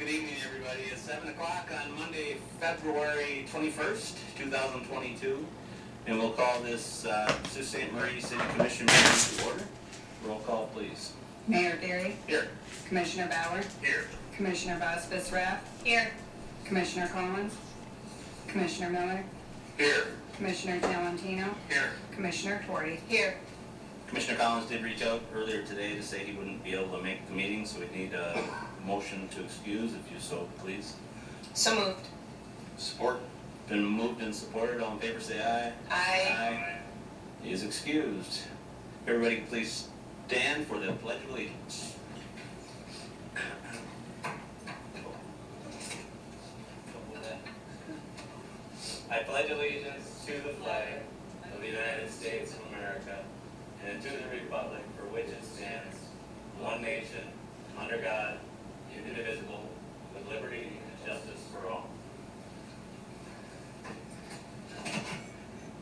Good evening, everybody. It's 7 o'clock on Monday, February 21st, 2022. And we'll call this Sault Ste. Marie City Commission meeting to order. Roll call, please. Mayor Gary. Here. Commissioner Bauer. Here. Commissioner Bosbis-Raff. Here. Commissioner Collins. Commissioner Miller. Here. Commissioner Talentino. Here. Commissioner Torrey. Here. Commissioner Collins did reach out earlier today to say he wouldn't be able to make the meeting, so we'd need a motion to excuse, if you so please. So moved. Support. Been moved and supported. All in favor say aye. Aye. He is excused. Everybody please stand for the Pledge of Allegiance. I pledge allegiance to the flag of the United States of America and to the republic for which it stands, one nation, under God, indivisible, with liberty and justice for all.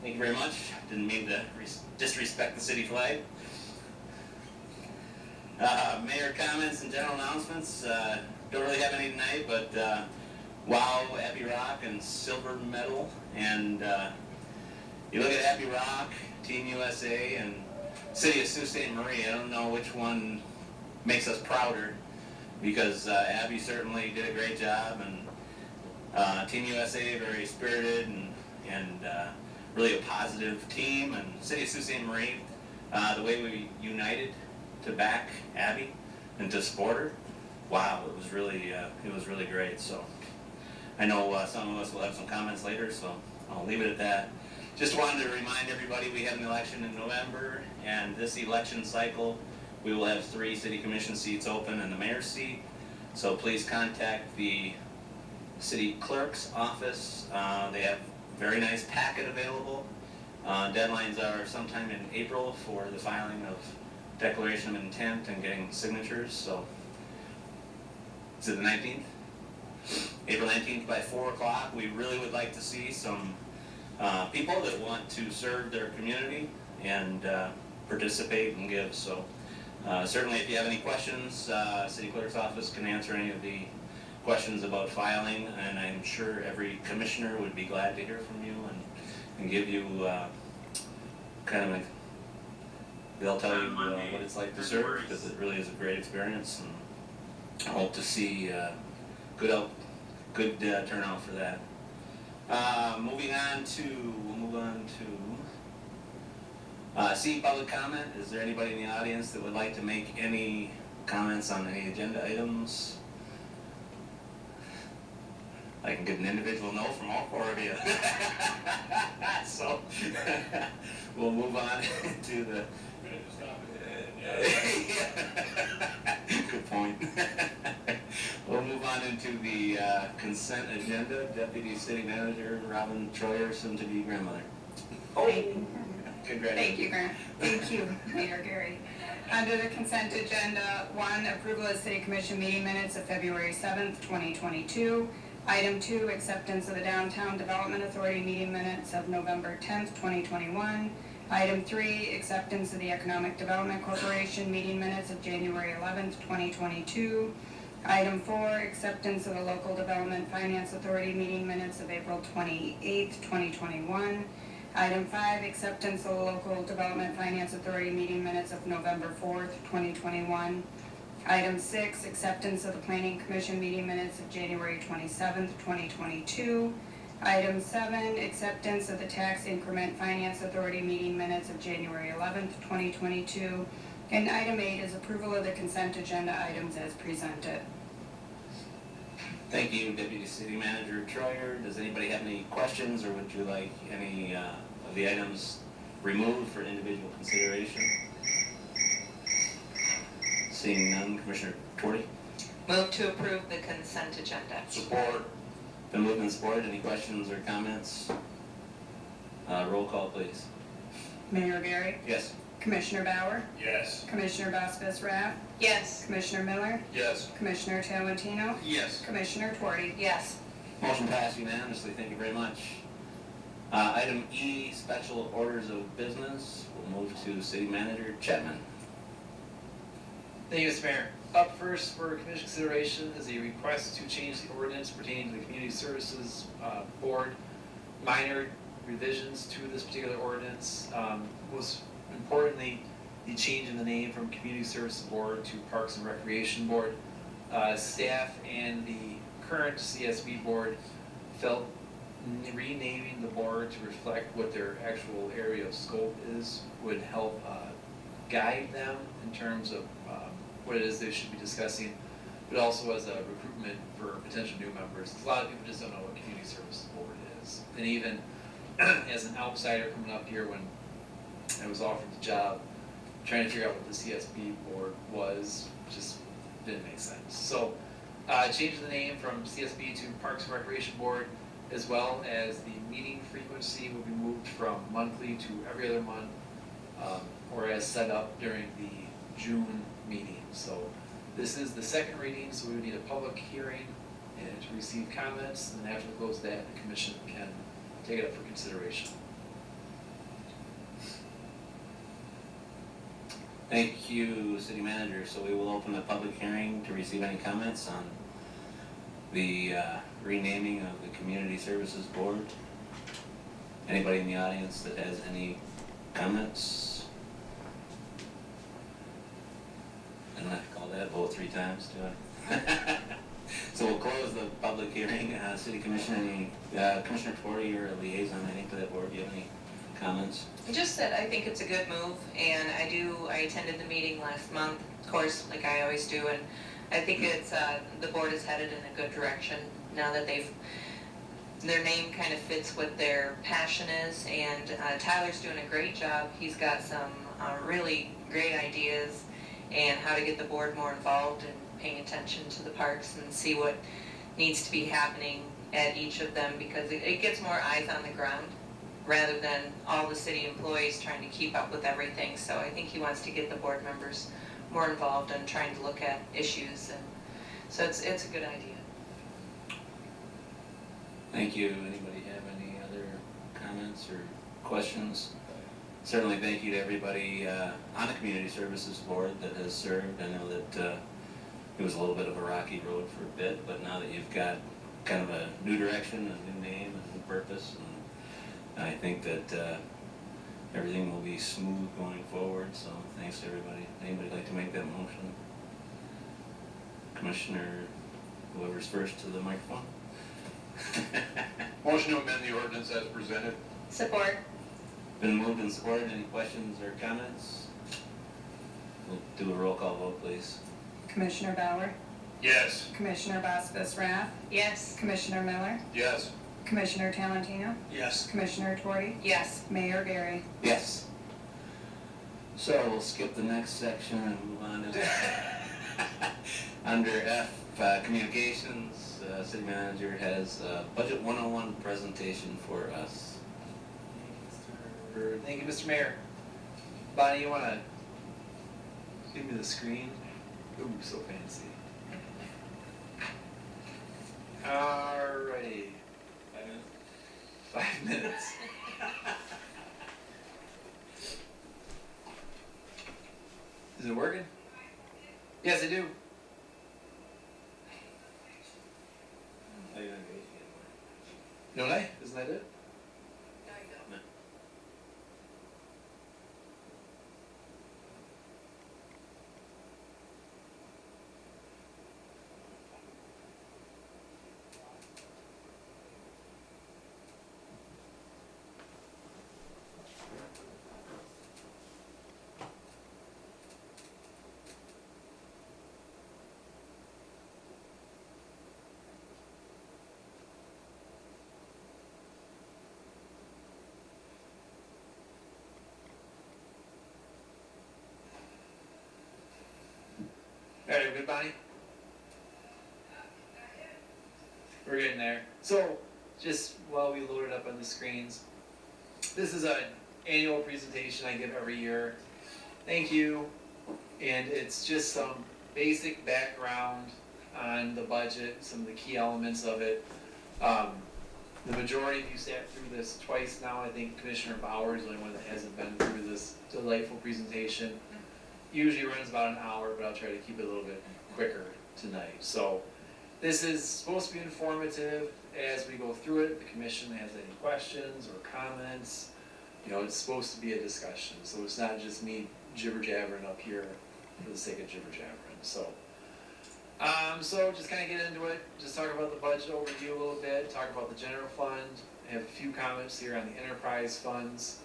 Thank you very much. Didn't mean to disrespect the city flag. Mayor comments and general announcements. Don't really have any tonight, but wow, Abbey Rock and silver medal. And you look at Abbey Rock, Team USA, and City of Sault Ste. Marie. I don't know which one makes us prouder, because Abbey certainly did a great job, and Team USA very spirited and really a positive team. And City of Sault Ste. Marie, the way we united to back Abbey and to support her, wow, it was really great. So I know some of us will have some comments later, so I'll leave it at that. Just wanted to remind everybody we have an election in November, and this election cycle we will have 3 city commission seats open and the mayor's seat. So please contact the city clerk's office. They have a very nice packet available. Deadlines are sometime in April for the filing of declaration of intent and getting signatures. So is it the 19th? April 19th by 4 o'clock. We really would like to see some people that want to serve their community and participate and give. So certainly if you have any questions, city clerk's office can answer any of the questions about filing, and I'm sure every commissioner would be glad to hear from you and give you kind of they'll tell you what it's like to serve, because it really is a great experience, and I hope to see good turnout for that. We'll move on to see public comment. Is there anybody in the audience that would like to make any comments on any agenda items? I can get an individual no from all 4 of you. So we'll move on to the. Good point. We'll move on into the consent agenda. Deputy City Manager Robin Troyer, soon to be grandmother. Oh, Congratulations. thank you, Grant. Thank you, Mayor Gary. Under the consent agenda, 1, approval of City Commission meeting minutes of February 7th, 2022. Item 2, acceptance of the Downtown Development Authority meeting minutes of November 10th, 2021. Item 3, acceptance of the Economic Development Corporation meeting minutes of January 11th, 2022. Item 4, acceptance of the Local Development Finance Authority meeting minutes of April 28th, 2021. Item 5, acceptance of the Local Development Finance Authority meeting minutes of November 4th, 2021. Item 6, acceptance of the Planning Commission meeting minutes of January 27th, 2022. Item 7, acceptance of the Tax Increment Finance Authority meeting minutes of January 11th, 2022. And item 8 is approval of the consent agenda items as presented. Thank you, Deputy City Manager Troyer. Does anybody have any questions, or would you like any of the items removed for individual consideration? Seeing none, Commissioner Torrey. Move to approve the consent agenda. Support. Been moved and supported. Any questions or comments? Roll call, please. Mayor Gary. Yes. Commissioner Bauer. Yes. Commissioner Bosbis-Raff. Yes. Commissioner Miller. Yes. Commissioner Talentino. Yes. Commissioner Torrey. Yes. Motion passed unanimously. Thank you very much. Item E, special orders of business. We'll move to City Manager Chapman. Thank you, Mr. Mayor. Up first for commission consideration is a request to change the ordinance pertaining to the Community Services Board. Minor revisions to this particular ordinance. Most importantly, the change in the name from Community Services Board to Parks and Recreation Board. Staff and the current CSB board felt renaming the board to reflect what their actual area of scope is would help guide them in terms of what it is they should be discussing, but also as a recruitment for potential new members. A lot of people just don't know what Community Services Board is. And even as an outsider coming up here when I was offered the job, trying to figure out what the CSB board was, just didn't make sense. So changing the name from CSB to Parks and Recreation Board, as well as the meeting frequency will be moved from monthly to every other month, or as set up during the June meeting. So this is the second reading, so we would need a public hearing and to receive comments, and then after we close that, the commission can take it up for consideration. Thank you, City Manager. So we will open the public hearing to receive any comments on the renaming of the Community Services Board. Anybody in the audience that has any comments? I don't have to call that vote 3 times, do I? So we'll close the public hearing. City Commission, any, Commissioner Tworty, you're a liaison, I think, to that board. Do you have any comments? Just that I think it's a good move, and I attended the meeting last month, of course, like I always do, and I think it's, the board is headed in a good direction now that their name kind of fits what their passion is, and Tyler's doing a great job. He's got some really great ideas and how to get the board more involved and paying attention to the parks and see what needs to be happening at each of them, because it gets more eyes on the ground rather than all the city employees trying to keep up with everything. So I think he wants to get the board members more involved and trying to look at issues, and so it's a good idea. Thank you. Anybody have any other comments or questions? Certainly thank you to everybody on the Community Services Board that has served. I know that it was a little bit of a rocky road for a bit, but now that you've got kind of a new direction, a new name, a new purpose, and I think that everything will be smooth going forward, so thanks to everybody. Anybody like to make that motion? Commissioner, whoever's first to the microphone. Motion to amend the ordinance as presented. Support. Been moved and supported. Any questions or comments? We'll do a roll call vote, please. Commissioner Bauer, Yes. Commissioner Vasquez-Rath, Yes. Commissioner Miller, Yes. Commissioner Talentino, Yes. Commissioner Tworty, Yes. Mayor Gary. Yes. So we'll skip the next section and move on to under F, Communications. City Manager has a Budget 101 presentation for us. Thank you, Mr. Mayor. Bonnie, you want to give me the screen? Ooh, so fancy. Alrighty. 5 minutes? 5 minutes. Is it working? Yes, I do. Don't I? Isn't that it? All right, good, Bonnie? We're getting there. So, just while we load it up on the screens, this is an annual presentation I give every year. Thank you. And it's just some basic background on the budget, some of the key elements of it. The majority of you sat through this twice now. I think Commissioner Bauer is the only one that hasn't been through this delightful presentation. usually runs about an hour, but I'll try to keep it a little bit quicker tonight. So this is supposed to be informative as we go through it. If the commission has any questions or comments, you know, it's supposed to be a discussion. So it's not just me jibber jabbering up here for the sake of jibber jabbering. So just kind of get into it. Just talk about the budget overview a little bit. Talk about the general fund. I have a few comments here on the enterprise funds.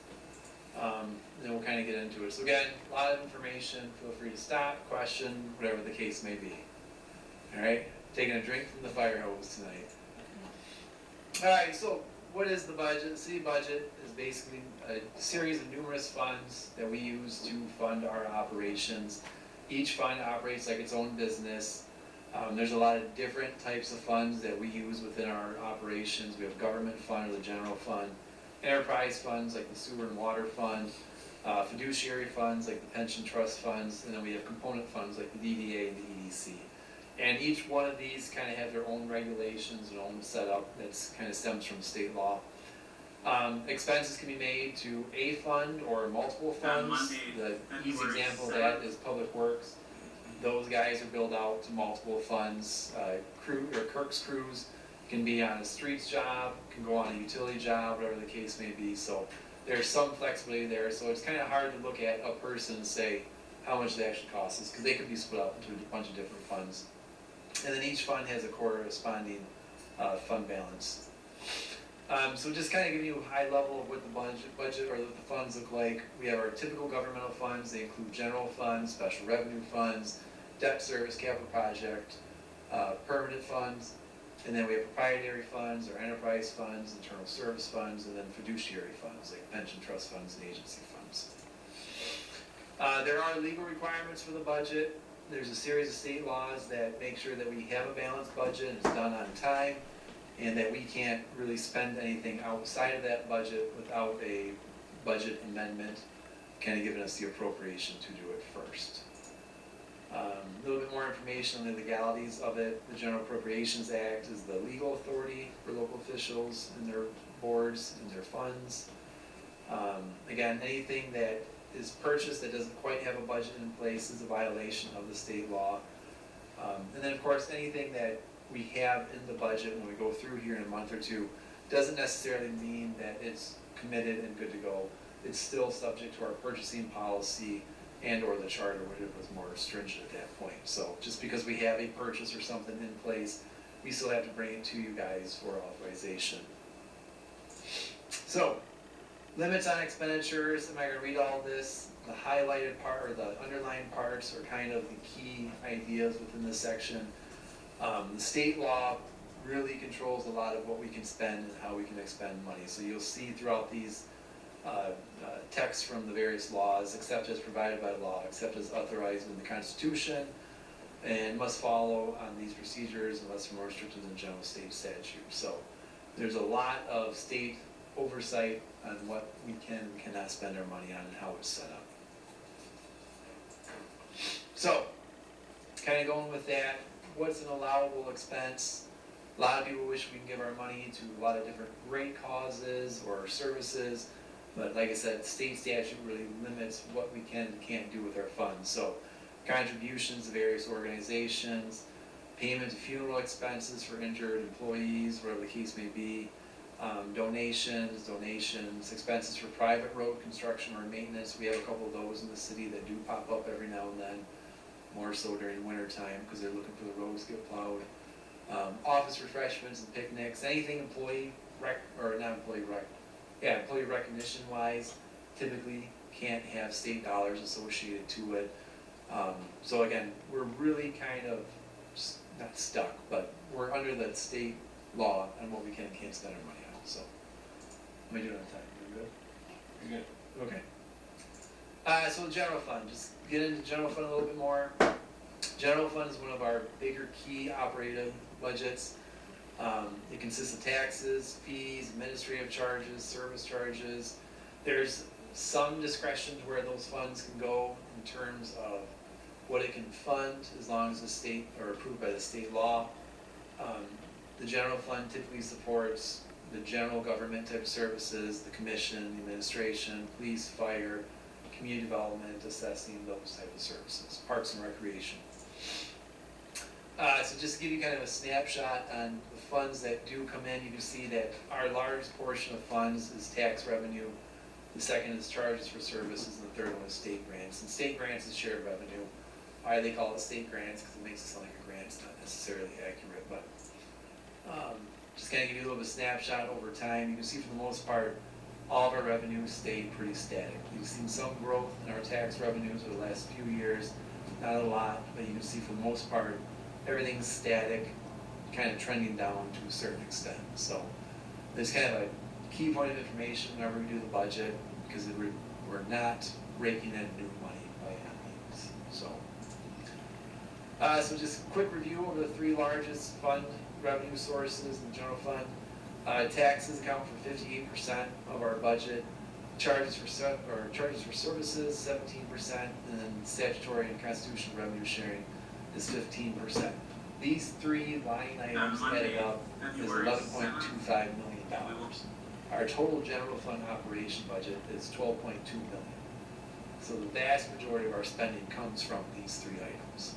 Then we'll kind of get into it. So again, a lot of information. Feel free to stop, question, whatever the case may be. All right, taking a drink from the fire hose tonight. All right, so what is the budget? The city budget is basically a series of numerous funds that we use to fund our operations. Each fund operates like its own business. There's a lot of different types of funds that we use within our operations. We have government fund or the general fund, enterprise funds like the sewer and water fund, fiduciary funds like the pension trust funds, and then we have component funds like the DDA and the EDC. And each one of these kind of have their own regulations and own setup that's kind of stems from state law. Expenses can be made to a fund or multiple funds. The easy example of that is Public Works. Those guys are billed out to multiple funds. Kirk's crews can be on a streets job, can go on a utility job, whatever the case may be. So there's some flexibility there. So it's kind of hard to look at a person and say how much they actually cost us, because they could be split up into a bunch of different funds. And then each fund has a corresponding fund balance. So just kind of give you a high level of what the budget or what the funds look like. We have our typical governmental funds. They include general funds, special revenue funds, debt service, capital project, permanent funds, and then we have proprietary funds or enterprise funds, internal service funds, and then fiduciary funds like pension trust funds and agency funds. There are legal requirements for the budget. There's a series of state laws that make sure that we have a balanced budget and it's done on time, and that we can't really spend anything outside of that budget without a budget amendment kind of giving us the appropriation to do it first. A little bit more information on the legalities of it. The General Appropriations Act is the legal authority for local officials and their boards and their funds. Again, anything that is purchased that doesn't quite have a budget in place is a violation of the state law. And then of course anything that we have in the budget when we go through here in a month or two doesn't necessarily mean that it's committed and good to go. It's still subject to our purchasing policy and or the charter, which was more stringent at that point. So just because we have a purchase or something in place, we still have to bring it to you guys for authorization. So, limits on expenditures. Am I going to read all this? The highlighted part or the underlined parts are kind of the key ideas within this section. The state law really controls a lot of what we can spend and how we can expend money. So you'll see throughout these texts from the various laws, except as provided by law, except as authorized in the Constitution, and must follow on these procedures unless more restricted than general state statute. So there's a lot of state oversight on what we can and cannot spend our money on and how it's set up. So, kind of going with that, what's an allowable expense? A lot of people wish we can give our money to a lot of different great causes or services, but like I said, state statute really limits what we can and can't do with our funds. So, contributions to various organizations, payment of funeral expenses for injured employees, whatever the case may be, donations, expenses for private road construction or maintenance. We have a couple of those in the city that do pop up every now and then, more so during winter time because they're looking for the roads to get plowed. Office refreshments and picnics, anything employee recognition wise, typically can't have state dollars associated to it. So again, we're really kind of not stuck, but we're under the state law on what we can and can't spend our money on. So, how am I doing on time? You good? You're good. Okay. So the general fund, just get into general fund a little bit more. General fund is one of our bigger key operating budgets. It consists of taxes, fees, administrative charges, service charges. There's some discretion to where those funds can go in terms of what it can fund as long as the state or approved by the state law. The general fund typically supports the general government type services, the commission, the administration, police, fire, community development, assessing, those type of services, parks and recreation. So just to give you kind of a snapshot on the funds that do come in, you can see that our largest portion of funds is tax revenue. The second is charges for services, and the third one is state grants. And state grants is shared revenue. Why they call it state grants, because it makes it sound like a grant. It's not necessarily accurate, but just kind of give you a little bit of a snapshot over time. You can see for the most part, all of our revenues stayed pretty static. You've seen some growth in our tax revenues over the last few years, not a lot, but you can see for the most part, everything's static, kind of trending down to a certain extent. So there's kind of a key point of information whenever we do the budget, because we're not raking in new money by any means. So just a quick review of the three largest fund revenue sources in the general fund. Taxes account for 58% of our budget. Charges for services, 17%, and then statutory and constitutional revenue sharing is 15%. These three line items added up is $11.25 million. Our total general fund operation budget is $12.2 million. So the vast majority of our spending comes from these three items.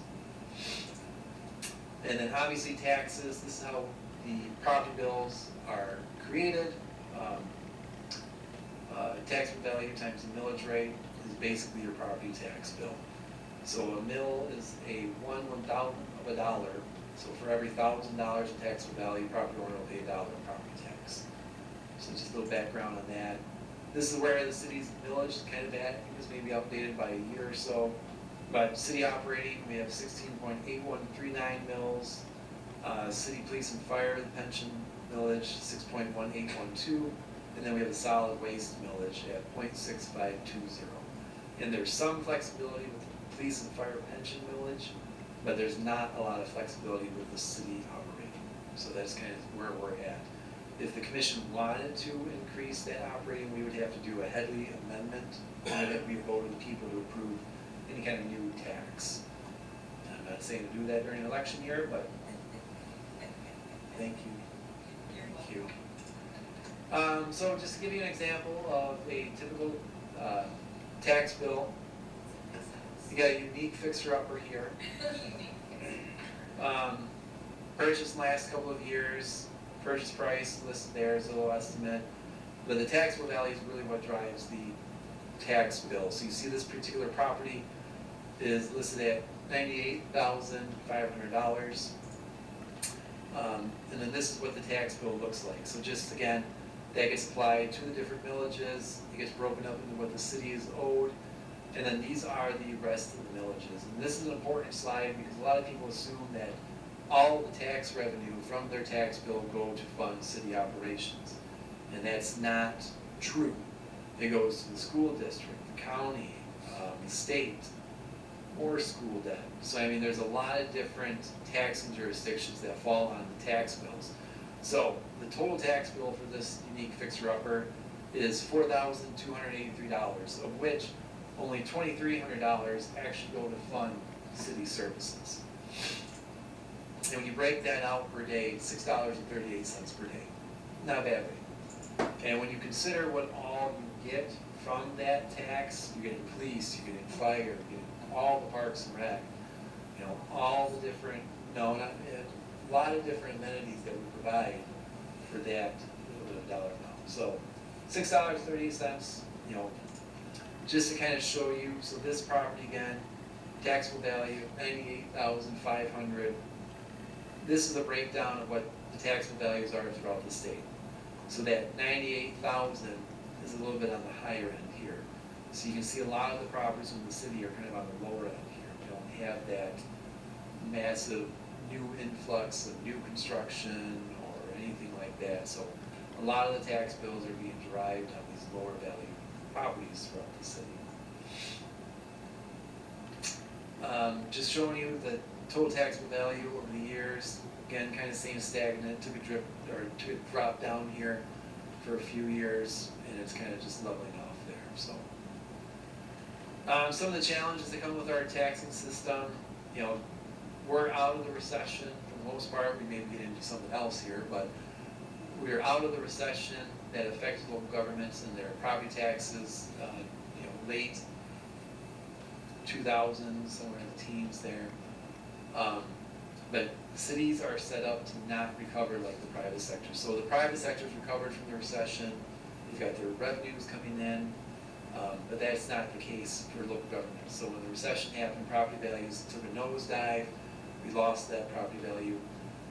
And then obviously taxes, this is how the property bills are created. Taxable value times the millage rate is basically your property tax bill. So a mill is a 1/1000th of a dollar. So for every $1,000 in taxable value, property owner will pay $1 in property tax. So just a little background on that. This is where the city's millage is kind of at. It was maybe updated by a year or so. But city operating, we have 16.8139 mills. City police and fire, the pension millage, 6.1812. And then we have the solid waste millage at 0.6520. And there's some flexibility with the police and fire pension millage, but there's not a lot of flexibility with the city operating. So that's kind of where we're at. If the commission wanted to increase that operating, we would have to do a Headley amendment, and that we vote with the people to approve any kind of new tax. I'm not saying to do that during an election year, but thank you. Thank you. So just to give you an example of a typical tax bill, you got a unique fixer-upper here. Purchased last couple of years, purchase price listed there is a little estimate, but the taxable value is really what drives the tax bill. So you see this particular property is listed at $98,500. And then this is what the tax bill looks like. So just again, that gets applied to the different villages. It gets broken up into what the city is owed. And then these are the rest of the villages. And this is an important slide because a lot of people assume that all of the tax revenue from their tax bill go to fund city operations. And that's not true. It goes to the school district, the county, the state, or school debt. So I mean, there's a lot of different taxing jurisdictions that fall on the tax bills. So the total tax bill for this unique fixer-upper is $4,283, of which only $2,300 actually go to fund city services. And when you break that out per day, it's $6.38 per day. Not a bad rate. And when you consider what all you get from that tax, you're getting police, you're getting fire, you're getting all the parks and rec, you know, all the different, a lot of different amenities that we provide for that little bit of dollar amount. So $6.38, you know, just to kind of show you, so this property again, taxable value $98,500. This is a breakdown of what the taxable values are throughout the state. So that $98,000 is a little bit on the higher end here. So you can see a lot of the properties in the city are kind of on the lower end here. We don't have that massive new influx of new construction or anything like that. So a lot of the tax bills are being derived on these lower value properties throughout the city. Just showing you the total taxable value over the years. Again, kind of staying stagnant, took a drop down here for a few years, and it's kind of just leveling off there. So, some of the challenges that come with our taxing system, you know, we're out of the recession for the most part. We may get into something else here, but we're out of the recession that affected local governments and their property taxes, late 2000s, somewhere in the teens there. But cities are set up to not recover like the private sector. So the private sector's recovered from the recession, they've got their revenues coming in, but that's not the case for local government. So when the recession happened, property values took a nosedive, we lost that property value.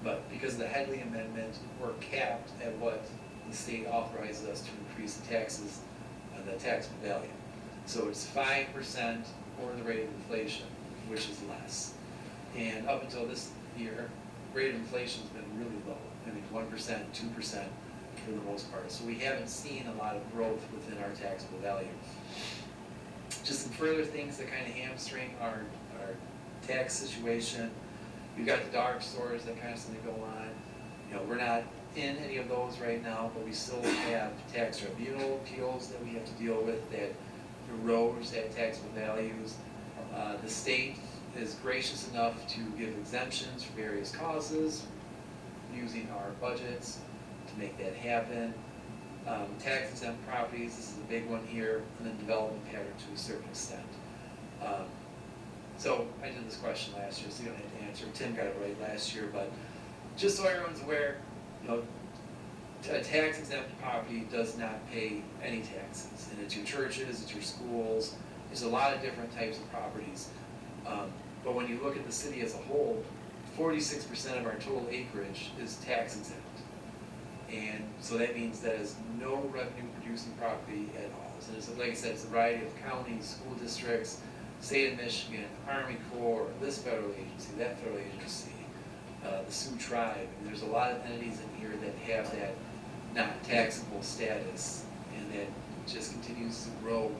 But because of the Headley Amendment, we're capped at what the state authorizes us to increase the taxes on the taxable value. So it's 5% or the rate of inflation, which is less. And up until this year, rate of inflation's been really low. I mean, 1%, 2% for the most part. So we haven't seen a lot of growth within our taxable value. Just some further things that kind of hamstring our tax situation. We've got the dark stores that constantly go on. You know, we're not in any of those right now, but we still have tax tribunal appeals that we have to deal with that erodes that taxable values. The state is gracious enough to give exemptions for various causes, using our budgets to make that happen. Tax exempt properties, this is a big one here, and then development pattern to a certain extent. So I did this question last year, so you don't have to answer. Tim got it right last year, but just so everyone's aware, you know, a tax exempt property does not pay any taxes. And it's your churches, it's your schools, there's a lot of different types of properties. But when you look at the city as a whole, 46% of our total acreage is tax exempt. And so that means that is no revenue producing property at all. So it's, like I said, it's a variety of counties, school districts, state of Michigan, Army Corps, this federal agency, that federal agency, the Sioux tribe. And there's a lot of entities in here that have that not taxable status, and that just continues to grow.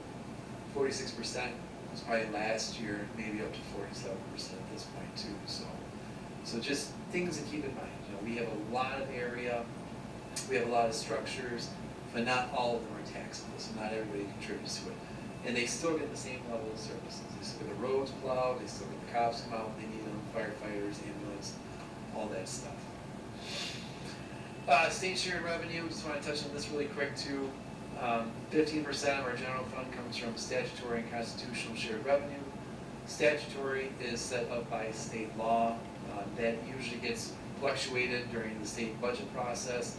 46% was probably last year, maybe up to 47% at this point too. So just things to keep in mind. You know, we have a lot of area, we have a lot of structures, but not all of them are taxable, so not everybody contributes to it. And they still get the same level of services. They still get the roads plowed, they still get the cops come out when they need them, firefighters, ambulance, all that stuff. State shared revenue, just want to touch on this really quick too. 15% of our general fund comes from statutory and constitutional shared revenue. Statutory is set up by state law. That usually gets fluctuated during the state budget process.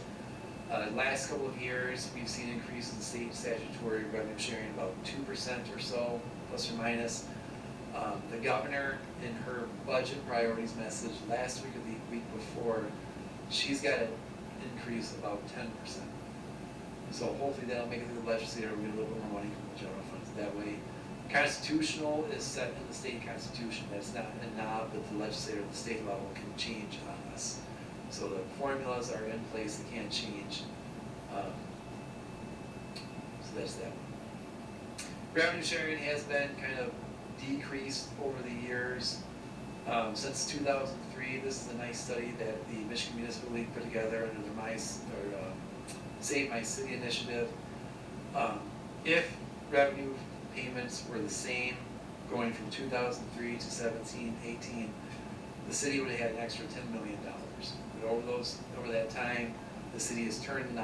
Last couple of years, we've seen increases in state statutory revenue sharing about 2% or so, plus or minus. The governor, in her budget priorities message last week or the week before, she's got an increase about 10%. So hopefully that'll make it to the legislature, we get a little bit more money from the general funds that way. Constitutional is set in the state constitution. That's not a knob that the legislature at the state level can change on us. So the formulas are in place, they can't change. So that's that one. Revenue sharing has been kind of decreased over the years. Since 2003, this is a nice study that the Michigan Municipal League put together under the Save My City initiative. If revenue payments were the same going from 2003 to 17, 18, the city would have had an extra $10 million. But over that time, the city has turned the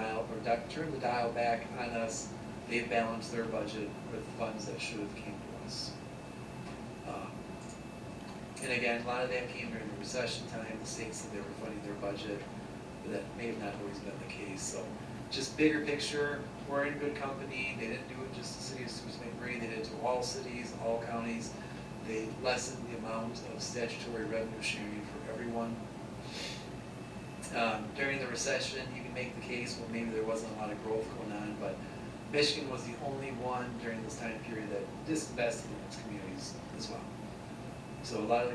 dial back on us. They've balanced their budget with funds that should have came to us. And again, a lot of that came during the recession time. The state said they were funding their budget, but that may have not always been the case. So just bigger picture, we're in good company. They didn't do it just to the city of Sault Ste. Marie. They did it to all cities, all counties. They lessened the amount of statutory revenue sharing for everyone. During the recession, you can make the case, well, maybe there wasn't a lot of growth going on, but Michigan was the only one during this time period that disinvested in its communities as well. So a lot of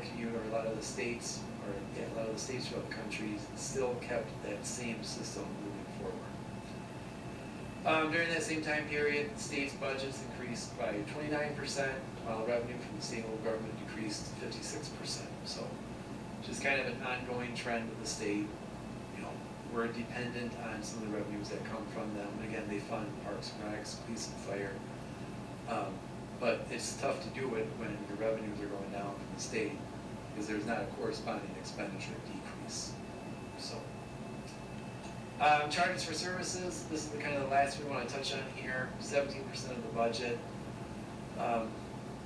the states throughout the country still kept that same system moving forward. During that same time period, the state's budgets increased by 29%, while revenue from the state and local government decreased 56%. So just kind of an ongoing trend of the state. You know, we're dependent on some of the revenues that come from them. Again, they fund parks and recs, police and fire. But it's tough to do it when your revenues are going down from the state because there's not a corresponding expenditure decrease. So, charges for services, this is the kind of the last we want to touch on here, 17% of the budget.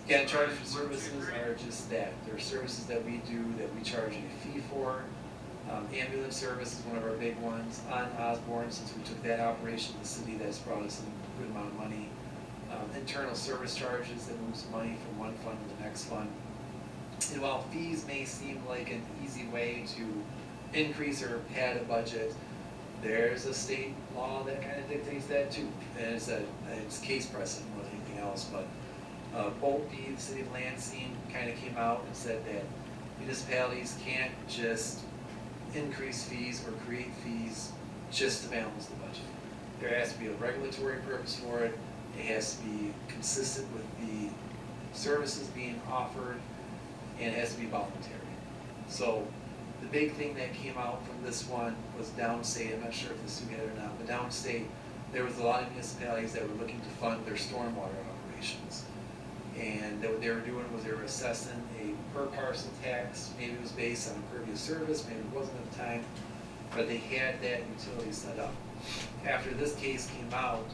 Again, charge for services are just that. They're services that we do that we charge a fee for. Ambulance service is one of our big ones. On Osborne, since we took that operation in the city, that's brought us a good amount of money. Internal service charges that moves money from one fund to the next fund. And while fees may seem like an easy way to increase or pad a budget, there's a state law that kind of dictates that too. And it's case precedent more than anything else, but Bolte, the city of Lansing, kind of came out and said that municipalities can't just increase fees or create fees just to balance the budget. There has to be a regulatory purpose for it. It has to be consistent with the services being offered, and it has to be voluntary. So the big thing that came out from this one was downstate. I'm not sure if this had it or not, but downstate, there was a lot of municipalities that were looking to fund their stormwater operations. And what they were doing was they were assessing a per parcel tax. Maybe it was based on impervious service, maybe it wasn't at the time, but they had that utility set up. After this case came out,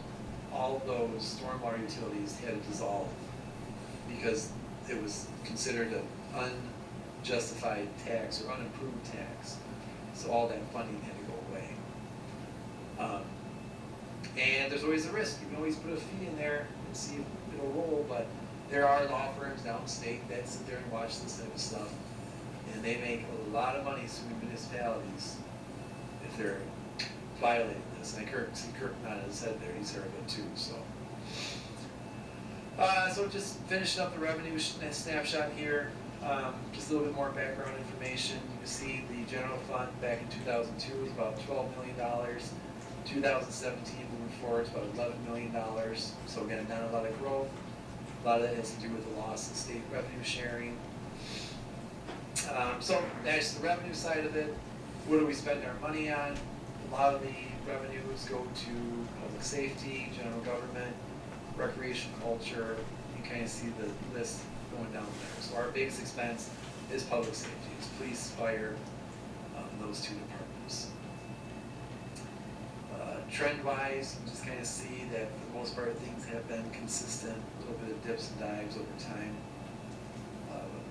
all of those stormwater utilities had to dissolve because it was considered an unjustified tax or unimproved tax. So all that funding had to go away. And there's always a risk. You can always put a fee in there and see if it'll roll, but there are law firms downstate that sit there and watch this type of stuff, and they make a lot of money suing municipalities if they're violating this. And Kirk nodded his head there, he's heard of it too, so. So just finishing up the revenue snapshot here, just a little bit more background information. You can see the general fund back in 2002 was about $12 million. 2017 moving forward is about $11 million. So again, not a lot of growth. A lot of that has to do with the loss of state revenue sharing. So that's the revenue side of it. What do we spend our money on? A lot of the revenues go to public safety, general government, recreation, culture. You kind of see the list going down there. So our biggest expense is public safety. It's police, fire, those two departments. Trend-wise, you just kind of see that for the most part things have been consistent, a little bit of dips and dives over time.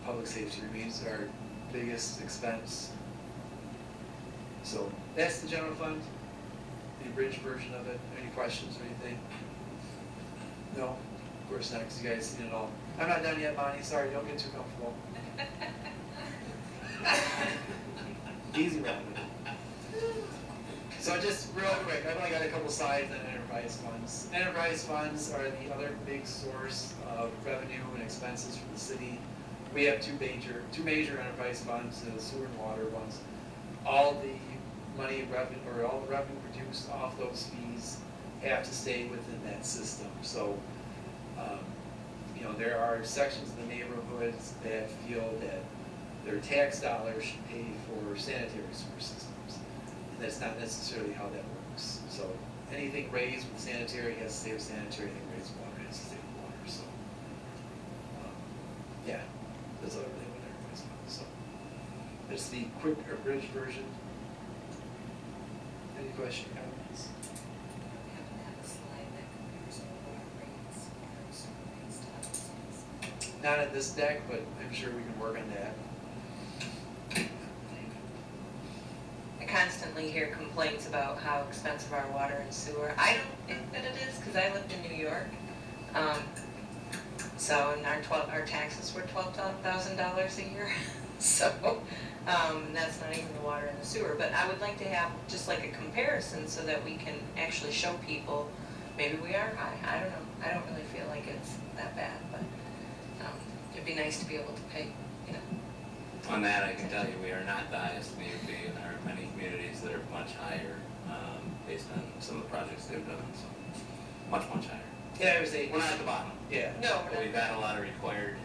Public safety remains our biggest expense. So that's the general fund, the abridged version of it. Any questions or anything? No? Of course not, because you guys seen it all. I'm not done yet, Bonnie. Sorry, don't get too comfortable. Easy round. So just real quick, I've only got a couple slides on enterprise funds. Enterprise funds are the other big source of revenue and expenses for the city. We have two major enterprise funds, the sewer and water ones. All the money revenue, or all the revenue produced off those fees have to stay within that system. So, there are sections of the neighborhoods that feel that their tax dollars should pay for sanitary sewer systems. That's not necessarily how that works. So anything raised with sanitary has to stay with sanitary, anything raised with water has to stay with water. So, yeah, that's everything with everybody's fun. So that's the quick abridged version. Any question, comments? Not in this deck, but I'm sure we can work on that. I constantly hear complaints about how expensive our water and sewer. I don't think that it is, because I lived in New York. So, and our taxes were $12,000 a year. So, that's not even the water and the sewer. But I would like to have just like a comparison so that we can actually show people, maybe we are high. I don't know. I don't really feel like it's that bad, but it'd be nice to be able to pay, On that, I can tell you, we are not the highest in the UP, and there are many communities that are much higher, based on some of the projects they've done, so much, much higher. Yeah, I would say We're not at the bottom, yeah. No, but we've had a lot of required,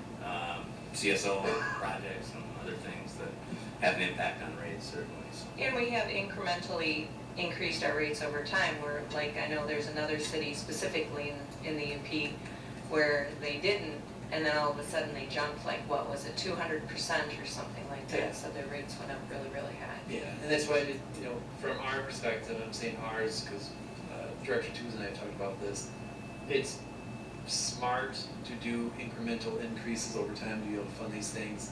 CSO projects and other things that have an impact on rates, certainly, so. and we have incrementally increased our rates over time, where, like, I know there's another city specifically in the UP where they didn't, and then all of a sudden they jumped, like, what was it, 200% or something like that, Yeah. so their rates went up really, really high. Yeah, and that's why, from our perspective, I'm saying ours, because Director Tooze and I have talked about this, it's smart to do incremental increases over time to be able to fund these things.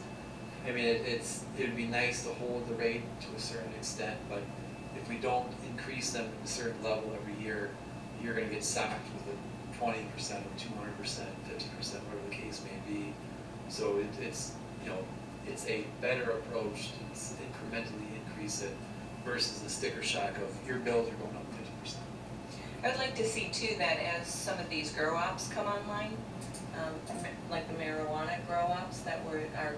I mean, it would be nice to hold the rate to a certain extent, but if we don't increase them at a certain level every year, you're gonna get socked with a 20% or 200%, 50%, whatever the case may be. So it's a better approach to incrementally increase it versus the sticker shock of your bills are going up 50%. I'd like to see too that as some of these grow ops come online, like the marijuana grow ops that are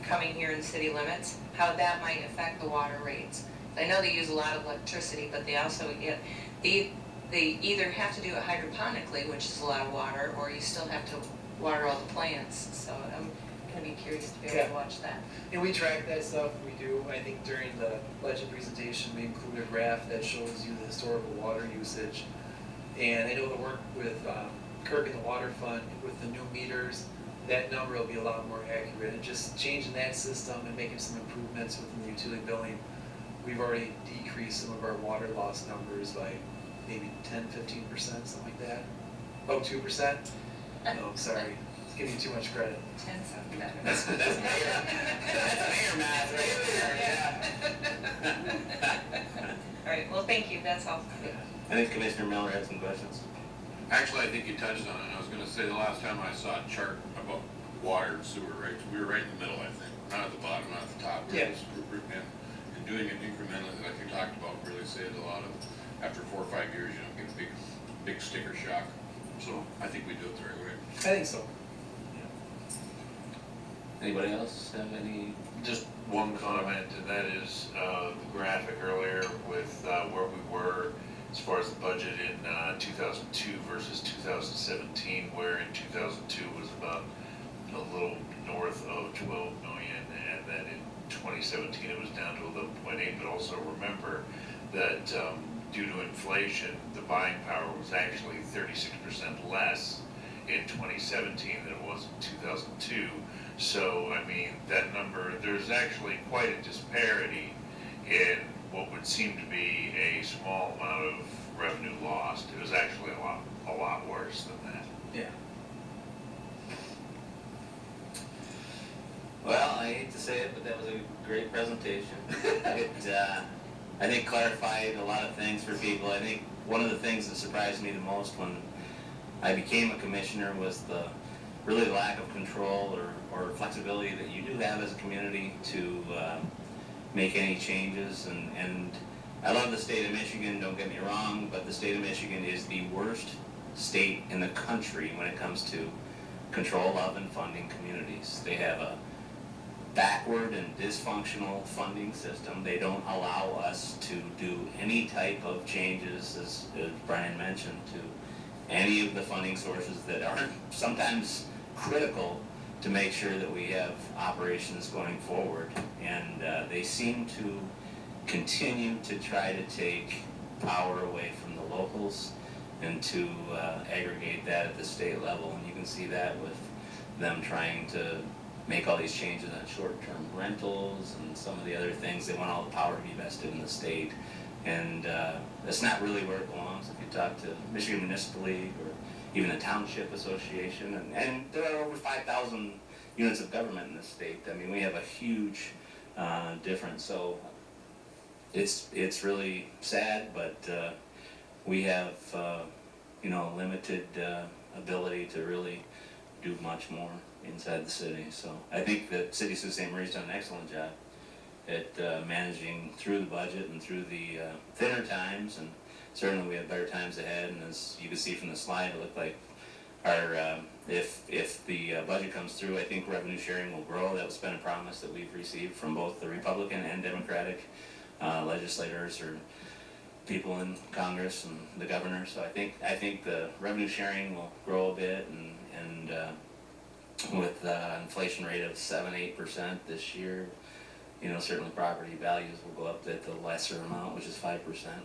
coming here in city limits, how that might affect the water rates. I know they use a lot of electricity, but they also they either have to do it hydroponically, which is a lot of water, or you still have to water all the plants. So I'm gonna be curious to be able to watch that. And we track that stuff, we do. I think during the budget presentation, we include a graph that shows you the historical water usage. And I know the work with Kirk and the water fund, with the new meters, that number will be a lot more accurate. And just changing that system and making some improvements within the utility billing, we've already decreased some of our water loss numbers by maybe 10-15%, something like that. Oh, 2%? No, sorry. It's giving you too much credit. 10 sounds better. That's mayor math right there, yeah. All right, well, thank you, that's all. I think Commissioner Miller had some questions. Actually, I think you touched on it. I was gonna say, the last time I saw a chart about water and sewer rates, we were right in the middle, I think. Not at the bottom, not at the top. We were Yeah. just grouping in. And doing it incrementally, like you talked about, really saved a lot of, after 4 or 5 years, you don't get a big sticker shock. So I think we do it the right way. I think so. Anybody else have any? Just one comment, and that is the graphic earlier with where we were as far as the budget in 2002 versus 2017, where in 2002 was about a little north of 12 million, and then in 2017 it was down to 11.8. But also remember that due to inflation, the buying power was actually 36% less in 2017 than it was in 2002. So, I mean, that number, there's actually quite a disparity in what would seem to be a small amount of revenue lost. It was actually a lot worse than that. Yeah. Well, I hate to say it, but that was a great presentation. I think clarified a lot of things for people. I think one of the things that surprised me the most when I became a commissioner was the really lack of control or flexibility that you do have as a community to make any changes. And I love the state of Michigan, don't get me wrong, but the state of Michigan is the worst state in the country when it comes to control of and funding communities. They have a backward and dysfunctional funding system. They don't allow us to do any type of changes, as Brian mentioned, to any of the funding sources that are sometimes critical to make sure that we have operations going forward. And they seem to continue to try to take power away from the locals and to aggregate that at the state level. And you can see that with them trying to make all these changes on short-term rentals and some of the other things. They want all the power to be vested in the state. And that's not really where it belongs. If you talk to Michigan Municipal League or even the Township Association, and there are over 5,000 units of government in this state. I mean, we have a huge difference. So it's really sad, but we have limited ability to really do much more inside the city. So I think that City of Sault Ste. Marie's done an excellent job at managing through the budget and through the thinner times, and certainly we have better times ahead. And as you can see from the slide, it looked like our if the budget comes through, I think revenue sharing will grow. That's been a promise that we've received from both the Republican and Democratic legislators or people in Congress and the governor. So I think the revenue sharing will grow a bit, and with inflation rate of 7-8% this year, certainly property values will go up at the lesser amount, which is 5%,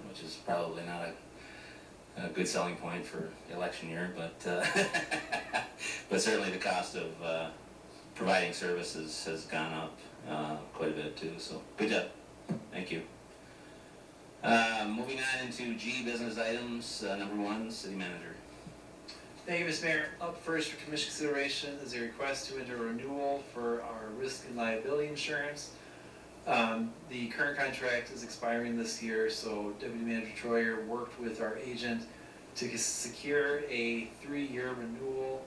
which is probably not a good selling point for election year, but but certainly the cost of providing services has gone up quite a bit too. So good job, thank you. Moving on into G, business items. Number 1, city manager. Thank you, Ms. Mayor. Up first for commission consideration is a request to enter a renewal for our risk and liability insurance. The current contract is expiring this year, so Deputy Manager Troyer worked with our agent to secure a 3-year renewal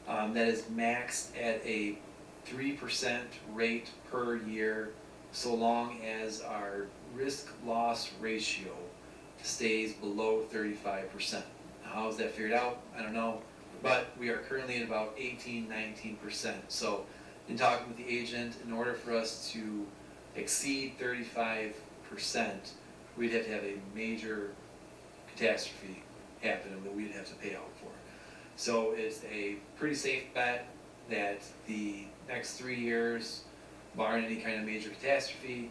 that is maxed at a 3% rate per year, so long as our risk loss ratio stays below 35%. How is that figured out? I don't know, but we are currently at about 18-19%. So in talking with the agent, in order for us to exceed 35%, we'd have to have a major catastrophe happen that we'd have to pay out for. So it's a pretty safe bet that the next 3 years, barring any kind of major catastrophe,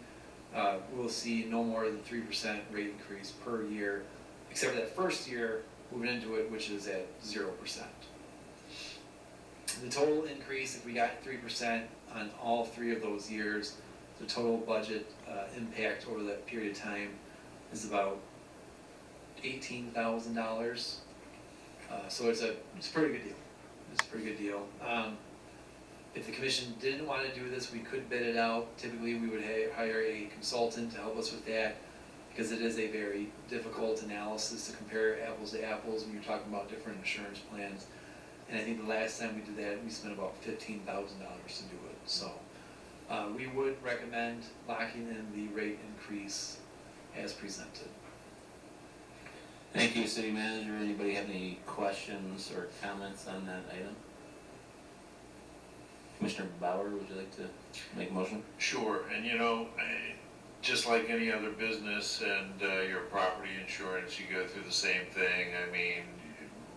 we'll see no more than 3% rate increase per year, except for that first year moving into it, which is at 0%. The total increase, if we got 3% on all 3 of those years, the total budget impact over that period of time is about $18,000. So it's a pretty good deal. It's a pretty good deal. If the commission didn't want to do this, we could bid it out. Typically, we would hire a consultant to help us with that, because it is a very difficult analysis to compare apples to apples when you're talking about different insurance plans. And I think the last time we did that, we spent about $15,000 to do it. So we would recommend locking in the rate increase as presented. Thank you, City Manager. Anybody have any questions or comments on that item? Commissioner Bauer, would you like to make a motion? Sure, and just like any other business and your property insurance, you go through the same thing. I mean,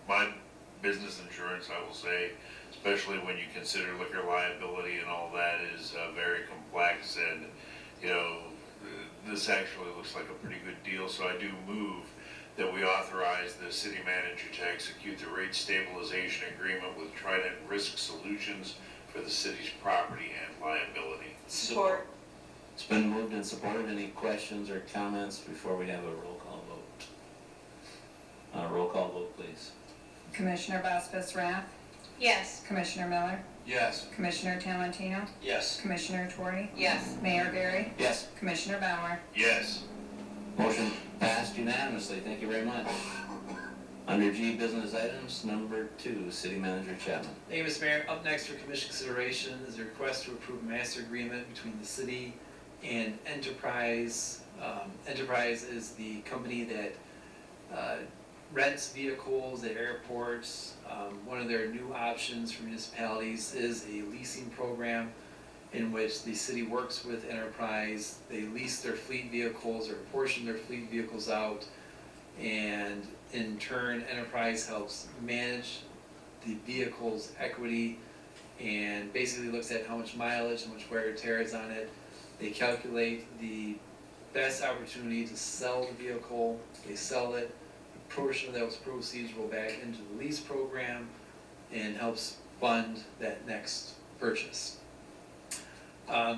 my business insurance, I will say, especially when you consider liquor liability and all that, is very complex, and this actually looks like a pretty good deal, so I do move that we authorize the city manager to execute the rate stabilization agreement with Trident Risk Solutions for the city's property and liability. Support. It's been moved and supported. Any questions or comments before we have a roll call vote? Roll call vote, please. Commissioner Baspis Rath, Yes. Commissioner Miller, Yes. Commissioner Talentino, Yes. Commissioner Tory, Yes. Mayor Gary, Yes. Commissioner Bauer. Yes. Motion passed unanimously. Thank you very much. Under G, business items, number 2, City Manager Chapman. Thank you, Mr. Mayor. Up next for commission consideration is a request to approve a master agreement between the city and Enterprise. Enterprise is the company that rents vehicles at airports. One of their new options for municipalities is a leasing program in which the city works with Enterprise. They lease their fleet vehicles or a portion of their fleet vehicles out, and in turn, Enterprise helps manage the vehicle's equity and basically looks at how much mileage, how much wear and tear is on it. They calculate the best opportunity to sell the vehicle. They sell it. A portion of those proceeds roll back into the lease program and helps fund that next purchase.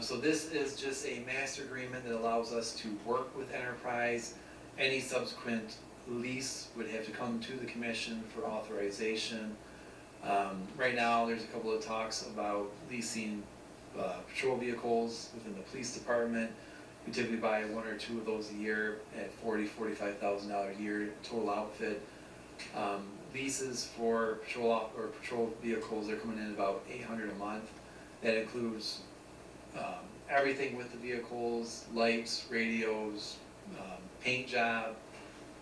So this is just a master agreement that allows us to work with Enterprise. Any subsequent lease would have to come to the commission for authorization. Right now, there's a couple of talks about leasing patrol vehicles within the police department. We typically buy 1 or 2 of those a year at $40,000-$45,000 a year total outfit. Leases for patrol vehicles are coming in about $800 a month. That includes everything with the vehicles: lights, radios, paint job,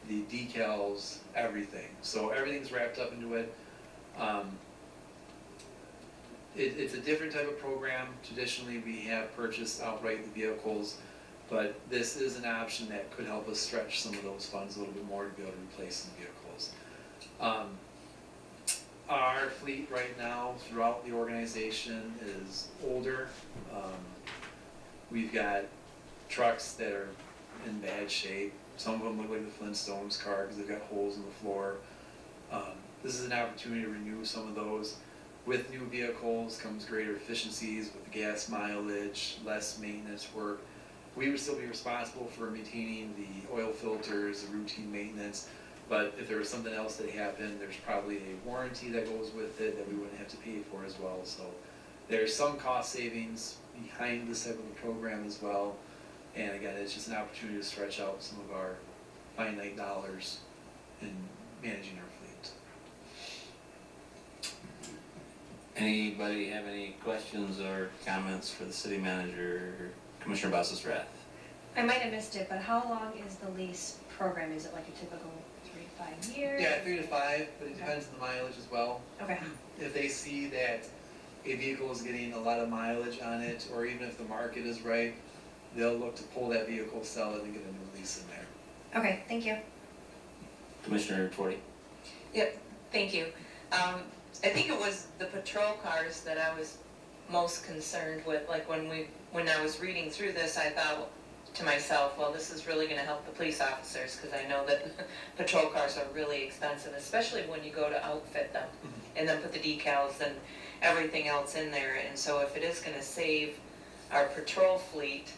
the decals, everything. So everything's wrapped up into it. It's a different type of program. Traditionally, we have purchased outright the vehicles, but this is an option that could help us stretch some of those funds a little bit more to be able to replace the vehicles. Our fleet right now throughout the organization is older. We've got trucks that are in bad shape. Some of them look like the Flintstones car because they've got holes in the floor. This is an opportunity to renew some of those. With new vehicles comes greater efficiencies with the gas mileage, less maintenance work. We would still be responsible for maintaining the oil filters, the routine maintenance, But if there was something else that happened, there's probably a warranty that goes with it that we wouldn't have to pay for as well. So there's some cost savings behind this type of a program as well. And again, it's just an opportunity to stretch out some of our finite dollars in managing our fleet. Anybody have any questions or comments for the city manager, Commissioner Bassas-Rath? I might have missed it, but how long is the lease program? Is it like a typical 3 to 5 years? Yeah, 3 to 5, but it depends on the mileage as well. Okay. If they see that a vehicle is getting a lot of mileage on it, or even if the market is right, they'll look to pull that vehicle, sell it, and get a new lease in there. Okay, thank you. Commissioner Twardy? Yep, thank you. I think it was the patrol cars that I was most concerned with. Like when I was reading through this, I thought to myself, well, this is really gonna help the police officers, because I know that patrol cars are really expensive, especially when you go to outfit them and then put the decals and everything else in there. And so if it is gonna save our patrol fleet,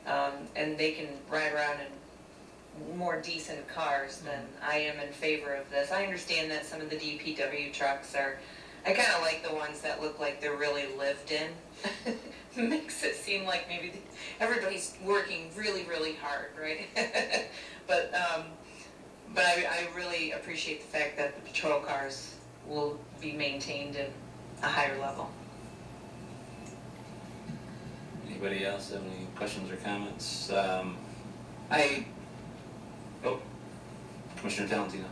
and they can ride around in more decent cars, then I am in favor of this. I understand that some of the DPW trucks are, I kind of like the ones that look like they're really lived in. Makes it seem like maybe everybody's working really, really hard, right? But I really appreciate the fact that the patrol cars will be maintained at a higher level. Anybody else have any questions or comments? Commissioner Talentino.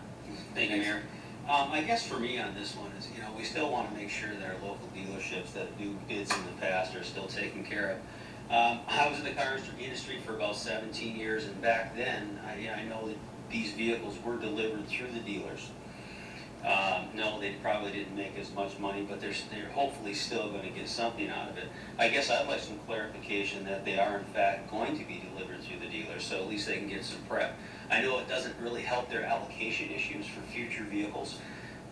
Thank you, Mayor. I guess for me on this one is, we still want to make sure that our local dealerships that do bids in the past are still taken care of. I was in the car industry for about 17 years, and back then, I know that these vehicles were delivered through the dealers. No, they probably didn't make as much money, but they're hopefully still going to get something out of it. I guess I'd like some clarification that they are in fact going to be delivered through the dealer, so at least they can get some prep. I know it doesn't really help their allocation issues for future vehicles.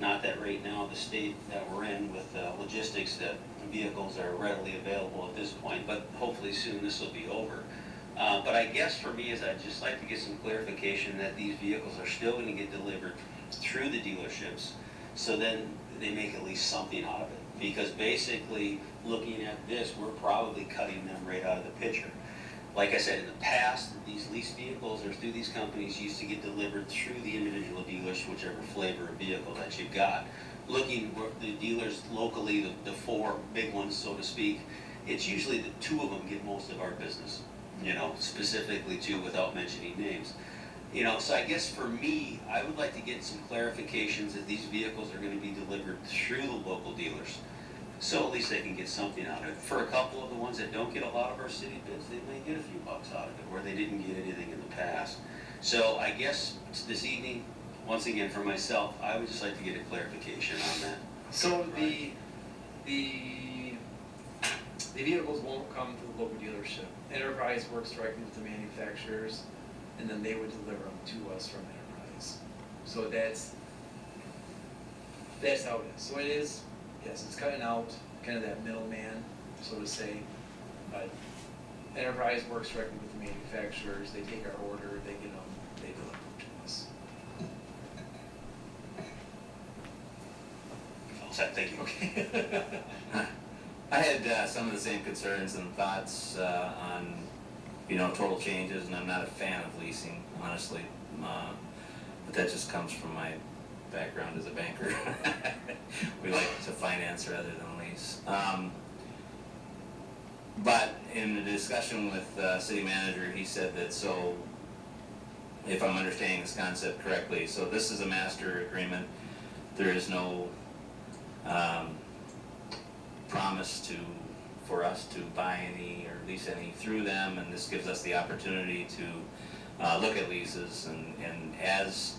Not that right now the state that we're in with logistics that vehicles are readily available at this point, but hopefully soon this will be over. But I guess for me is I'd just like to get some clarification that these vehicles are still going to get delivered through the dealerships, so then they make at least something out of it. Because basically, looking at this, we're probably cutting them right out of the picture. Like I said, in the past, these leased vehicles or through these companies used to get delivered through the individual dealers, whichever flavor of vehicle that you got. Looking at the dealers locally, the four big ones, so to speak, it's usually the two of them get most of our business, specifically two without mentioning names. So I guess for me, I would like to get some clarifications that these vehicles are going to be delivered through the local dealers. So at least they can get something out of it. For a couple of the ones that don't get a lot of our city bids, they may get a few bucks out of it, where they didn't get anything in the past. So I guess this evening, once again for myself, I would just like to get a clarification on that. So the vehicles won't come to the local dealership. Enterprise works directly with the manufacturers, and then they would deliver them to us from Enterprise. So that's how it is. So it is, yes, it's cutting out kind of that middleman, so to say. But Enterprise works directly with the manufacturers. They take our order, they get them, they deliver them to us. All set, thank you. Okay. I had some of the same concerns and thoughts on, total changes, and I'm not a fan of leasing, honestly. But that just comes from my background as a banker. We like to finance rather than lease. But in the discussion with the city manager, he said that, so if I'm understanding this concept correctly, so this is a master agreement. There is no promise for us to buy any or lease any through them, and this gives us the opportunity to look at leases, and as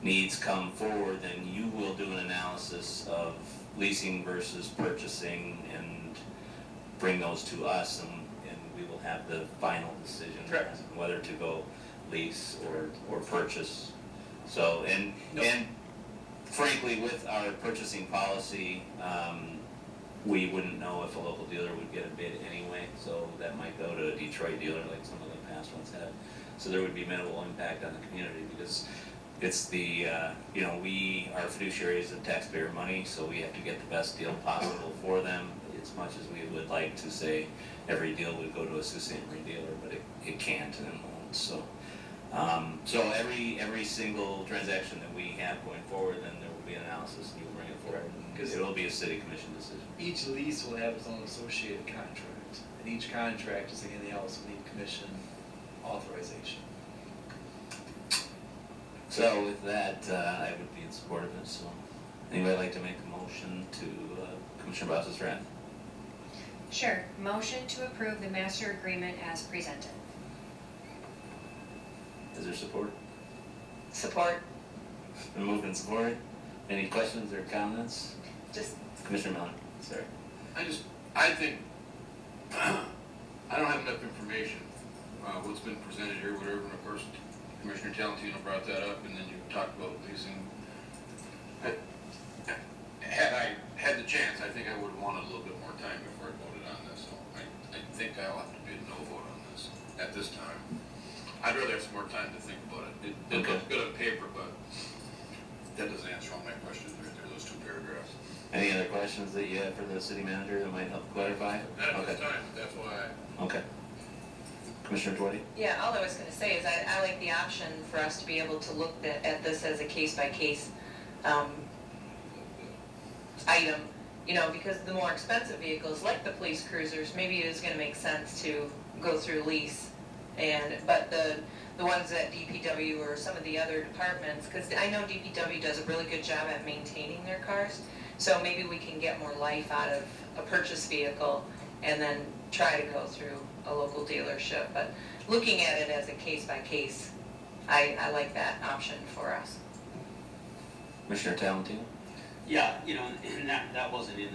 needs come forward, then you will do an analysis of leasing versus purchasing and bring those to us, and we will have the final decision. Correct. Whether to go lease or purchase. So, and frankly, with our purchasing policy, we wouldn't know if a local dealer would get a bid anyway, so that might go to a Detroit dealer like some of the past ones have. So there would be minimal impact on the community, because it's the, you know, we are fiduciaries of taxpayer money, so we have to get the best deal possible for them, as much as we would like to say every deal would go to a Sault Ste. Marie dealer, but it can't and it won't, so. So every single transaction that we have going forward, then there will be an analysis and you'll bring it forward. Because It will be a city commission decision. each lease will have its own associated contract, and each contract, just like anything else, will need commission authorization. So with that, I would be in support of it, so. Anybody like to make a motion to Commissioner Boss's draft? Sure, motion to approve the master agreement as presented. Is there support? Support. Been moved and supported. Any questions or comments? Just, Commissioner Miller, sorry. I think, I don't have enough information, what's been presented here, whatever, and of course, Commissioner Talentino brought that up, and then you talked about leasing. Had I had the chance, I think I would have wanted a little bit more time before I voted on this, so I think I'll have to be a no vote on this at this time. I'd rather have some more time to think about it. It looks good on paper, but that doesn't answer all my questions right there, those two paragraphs. Any other questions that you have for the city manager that might help clarify? Not at this Okay. time, that's why Okay. Commissioner Twitty? yeah, all I was gonna say is I like the option for us to be able to look at this as a case-by-case item, you know, because the more expensive vehicles, like the police cruisers, maybe it is gonna make sense to go through lease. But the ones at DPW or some of the other departments, because I know DPW does a really good job at maintaining their cars, so maybe we can get more life out of a purchase vehicle and then try to go through a local dealership. But looking at it as a case-by-case, I like that option for us. Commissioner Talentino? Yeah, you know, and that wasn't in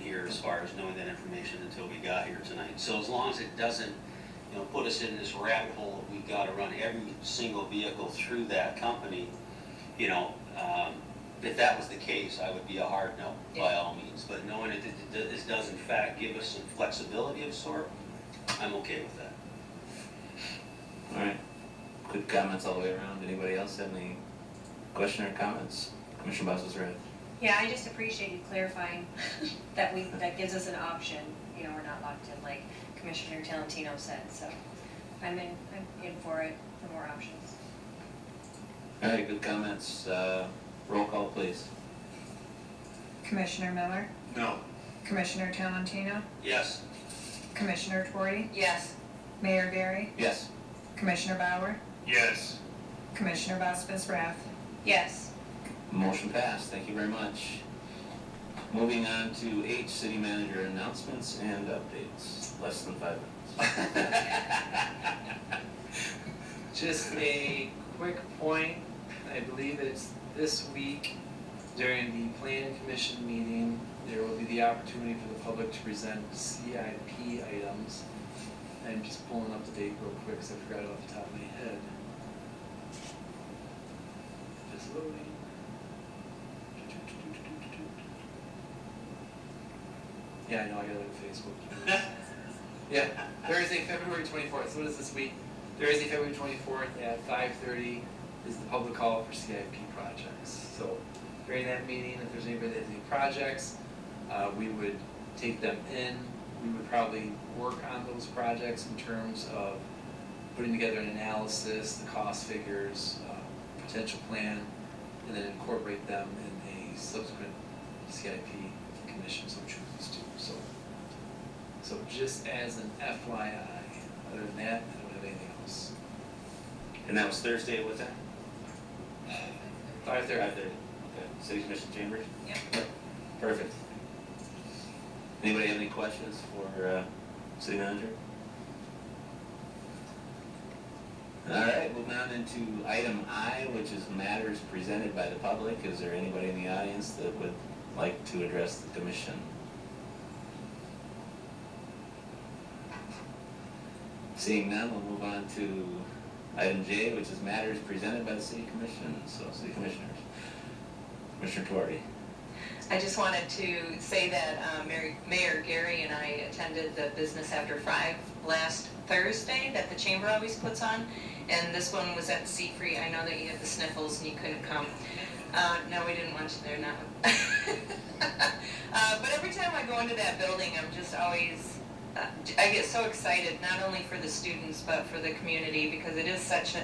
here as far as knowing that information until we got here tonight. So as long as it doesn't, you know, put us in this rabbit hole that we've got to run every single vehicle through that company, you know, if that was the case, I would be a hard no by all means. But knowing that this does in fact give us some flexibility of sort, I'm okay with that. All right. Good comments all the way around. Anybody else have any question or comments? Commissioner Boss's draft. Yeah, I just appreciate you clarifying that that gives us an option, you know, we're not locked in like Commissioner Talentino said, so I'm in for it, for more options. All right, good comments. Roll call, please. Commissioner Miller, No. Commissioner Talentino, Yes. Commissioner Twordy, Yes. Mayor Gary, Yes. Commissioner Bauer, Yes. Commissioner Vasquez Rath. Yes. Motion passed. Thank you very much. Moving on to H, city manager announcements and updates. Less than 5 minutes. Just a quick point, I believe it's this week during the planning commission meeting, there will be the opportunity for the public to present CIP items. I'm just pulling up the date real quick because I forgot it off the top of my head. Just loading. Yeah, I know, I gotta look at Facebook. Yeah, Thursday, February 24th, so what is this week? Thursday, February 24th at 5:30 is the public call for CIP projects. So during that meeting, if there's anybody that has any projects, we would take them in. We would probably work on those projects in terms of putting together an analysis, the cost figures, potential plan, and then incorporate them in a subsequent CIP commission, so chooses to. So just as an FYI, other than that, I don't have anything else. And that was Thursday at what time? 5:30. 5:30. Okay. City Commission chambers? Yep. Perfect. Anybody have any questions for city manager? All right, moving on into item I, which is matters presented by the public. Is there anybody in the audience that would like to address the commission? Seeing none, we'll move on to item J, which is matters presented by the city commission. So, city commissioners. Commissioner Twordy. I just wanted to say that Mayor Gary and I attended the Business After 5 last Thursday that the Chamber always puts on, and this one was at the Seat Free. I know that you had the sniffles and you couldn't come. No, we didn't want you there, not. But every time I go into that building, I'm just always, I get so excited, not only for the students, but for the community, because it is such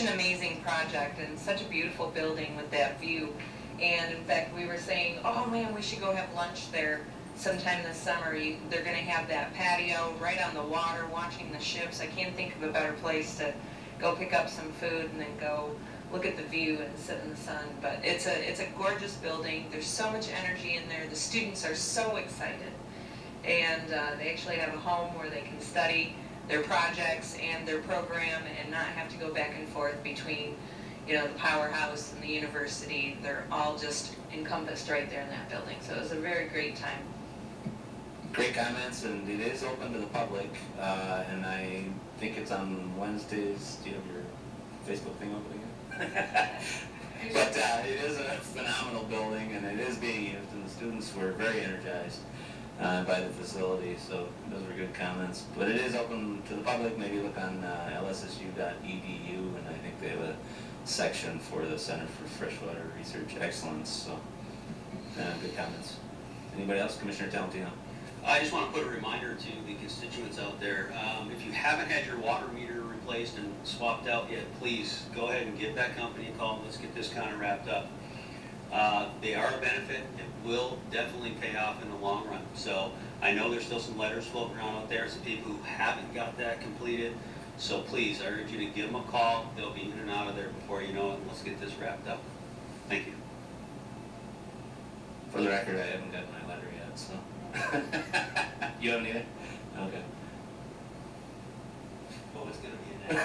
an amazing project and such a beautiful building with that view. And in fact, we were saying, oh man, we should go have lunch there sometime this summer. They're gonna have that patio right on the water, watching the ships. I can't think of a better place to go pick up some food and then go look at the view and sit in the sun. But it's a gorgeous building. There's so much energy in there. The students are so excited. And they actually have a home where they can study their projects and their program and not have to go back and forth between, you know, the powerhouse and the university. They're all just encompassed right there in that building. So it was a very great time. Great comments, and it is open to the public, and I think it's on Wednesdays. Do you have your Facebook thing open again? But it is a phenomenal building, and it is being used, and the students were very energized by the facility, so those were good comments. But it is open to the public. Maybe look on lssu.edu, and I think they have a section for the Center for Freshwater Research Excellence, so good comments. Anybody else? Commissioner Talentino. I just want to put a reminder to the constituents out there, if you haven't had your water meter replaced and swapped out yet, please go ahead and give that company a call. Let's get this kind of wrapped up. They are a benefit. It will definitely pay off in the long run. So I know there's still some letters floating around out there, some people who haven't got that completed. So please, I urge you to give them a call. They'll be in and out of there before you know it. Let's get this wrapped up. Thank you. For the record, I haven't gotten my letter yet, so. You haven't either? Okay. Oh, it's going to be in there.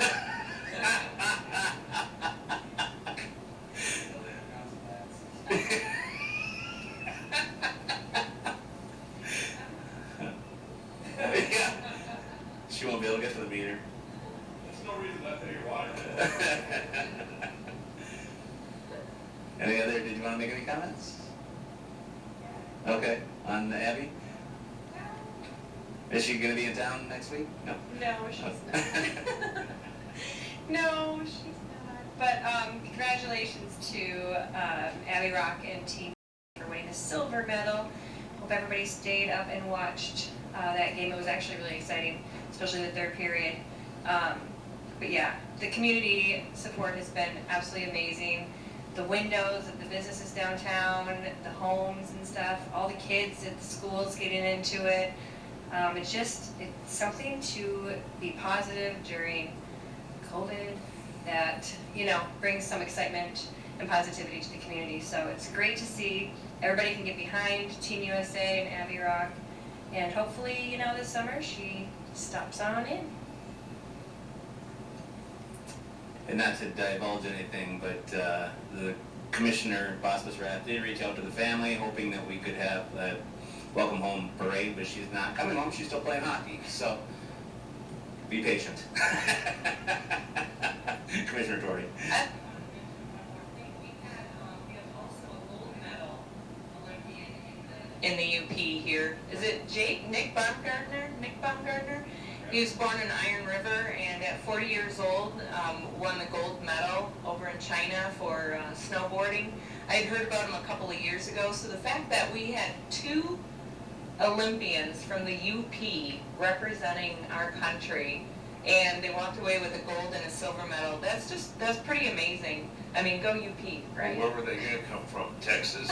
Yeah. She won't be able to get to the meter. There's no reason not to take your water. Any other, did you want to make any comments? Okay, on Abby? Is she gonna be in town next week? No? No, she's not. No, she's not. But congratulations to Abby Rock and team for winning the silver medal. Hope everybody stayed up and watched that game. It was actually really exciting, especially the third period. But yeah, the community support has been absolutely amazing. The windows of the businesses downtown, the homes and stuff, all the kids at the schools getting into it. It's something to be positive during COVID that, you know, brings some excitement and positivity to the community. So it's great to see everybody can get behind Team USA and Abby Rock. And hopefully, you know, this summer she stops on in. And not to divulge anything, but the Commissioner, Bosbus Rath, did reach out to the family, hoping that we could have a welcome home parade, but she's not coming home, she's still playing hockey, so be patient. Commissioner Torrey. We have also a gold medal Olympian in the UP here. Is it Nick Baumgartner? He was born in Iron River, and at 40 years old, won the gold medal over in China for snowboarding. I had heard about him a couple of years ago, so the fact that we had two Olympians from the UP representing our country, and they walked away with a gold and a silver medal, that's pretty amazing. I mean, go UP, right? Where were they gonna come from, Texas?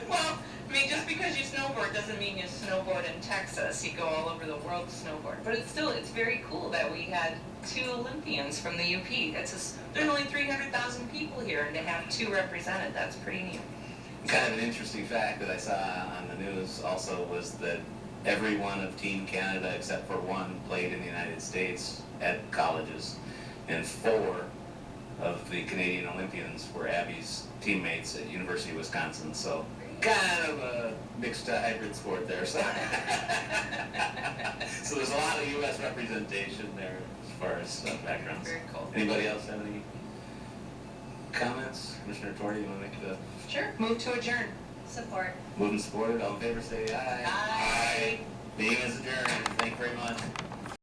Well, I mean, just because you snowboard doesn't mean you snowboard in Texas. You go all over the world to snowboard. But it's very cool that we had two Olympians from the UP. There's only 300,000 people here, and to have two represented, that's pretty neat. Kind of an interesting fact that I saw on the news also was that every one of Team Canada except for one played in the United States at colleges, and 4 of the Canadian Olympians were Abby's teammates at University of Wisconsin, so kind of a mixed hybrid sport there. So, so there's a lot of U.S. representation there as far as backgrounds. Very cool. Anybody else have any comments? Commissioner Torrey, you want to make the... Sure. Move to adjourn. Support. Moved and supported, all in favor say aye. Aye. Meeting is adjourned, thank you very much.